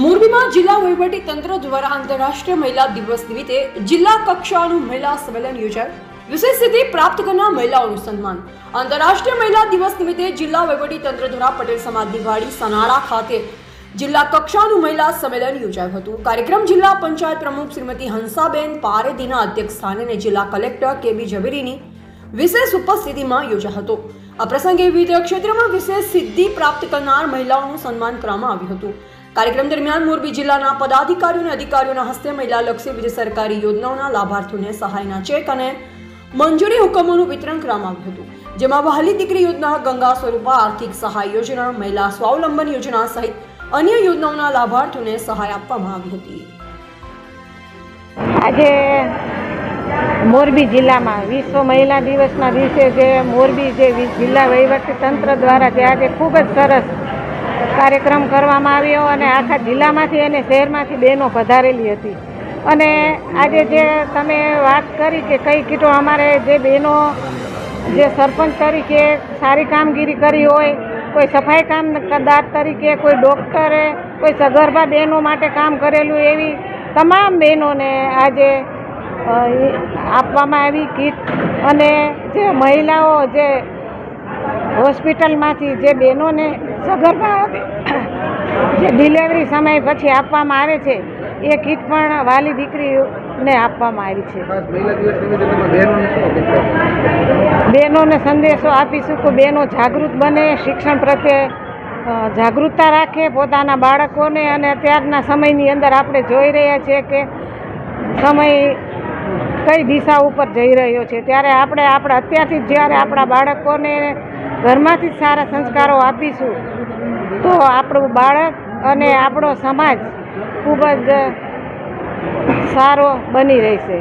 મોરબીમાં જિલ્લા વહીવટી તંત્ર દ્વારા આંતરરાષ્ટ્રીય મહિલા દિવસ નિમિત્તે જિલ્લા કક્ષાનું મહિલા સંમેલન યોજાયું. વિશેષ સિદ્ધિ પ્રાપ્ત કરનાર મહિલાઓનું સન્માન. આંતરરાષ્ટ્રીય મહિલા દિવસ નિમિત્તે જિલ્લા વહીવટી તંત્ર દ્વારા પટેલ સમાજની વાડી સનાળા ખાતે જિલ્લા કક્ષાનું મહિલા સંમેલન યોજાયું હતું. કાર્યક્રમ જિલ્લા પંચાયત પ્રમુખ શ્રીમતી હંસાબેન પારેદીના અધ્યક્ષસ્થાને અને જિલ્લા કલેક્ટર કે.બી. ઝવેરીની વિશેષ ઉપસ્થિતિમાં યોજાયો હતો. આ પ્રસંગે વિવિધ ક્ષેત્રમાં વિશેષ સિદ્ધિ પ્રાપ્ત કરનાર મહિલાઓનું સન્માન કરવામાં આવ્યું હતું. કાર્યક્રમ દરમિયાન મોરબી જિલ્લાના પદાધિકારીઓ અને અધિકારીઓના હસ્તે મહિલાલક્ષી વિવિધ સરકારી યોજનાઓના લાભાર્થીઓને સહાયના ચેક અને મંજૂરી હુકમોનું વિતરણ કરવામાં આવ્યું હતું. જેમાં વહાલી દીકરી યોજના, ગંગા સ્વરૂપા આર્થિક સહાય યોજના, મહિલા સ્વાવલંબન યોજના સહિત અન્ય યોજનાઓના લાભાર્થીઓને સહાય આપવામાં આવી હતી. આજે મોરબી જિલ્લામાં વિશ્વ મહિલા દિવસના દિવસે જે મોરબી જે જિલ્લા વહીવટી તંત્ર દ્વારા જે આજે ખૂબ જ સરસ કાર્યક્રમ કરવામાં આવ્યો અને આખા જિલ્લામાંથી અને શહેરમાંથી બહેનો પધારેલી હતી. અને આજે જે તમે વાત કરી કે કઈ કીટો અમારે જે બહેનો જે સરપંચ તરીકે સારી કામગીરી કરી હોય, કોઈ સફાઈ કામદાર તરીકે, કોઈ ડૉક્ટરે, કોઈ સગર્ભા બહેનો માટે કામ કરેલું, એવી તમામ બહેનોને આજે આપવામાં આવી કીટ. અને જે મહિલાઓ જે હોસ્પિટલમાંથી જે બહેનોને સગર્ભા જે ડિલિવરી સમય પછી આપવામાં આવે છે એ કીટ પણ વાલી દીકરીને આપવામાં આવી છે. બહેનોને સંદેશો આપીશું કે બહેનો જાગૃત બને, શિક્ષણ પ્રત્યે જાગૃતતા રાખે પોતાના બાળકોને. અને અત્યારના સમયની અંદર આપણે જોઈ રહ્યા છીએ કે સમય કઈ દિશા ઉપર જઈ રહ્યો છે, ત્યારે આપણે અત્યારથી જ જ્યારે આપણા બાળકોને ઘરમાંથી જ સારા સંસ્કારો આપીશું તો આપણું બાળક અને આપણો સમાજ ખૂબ જ સારો બની રહેશે.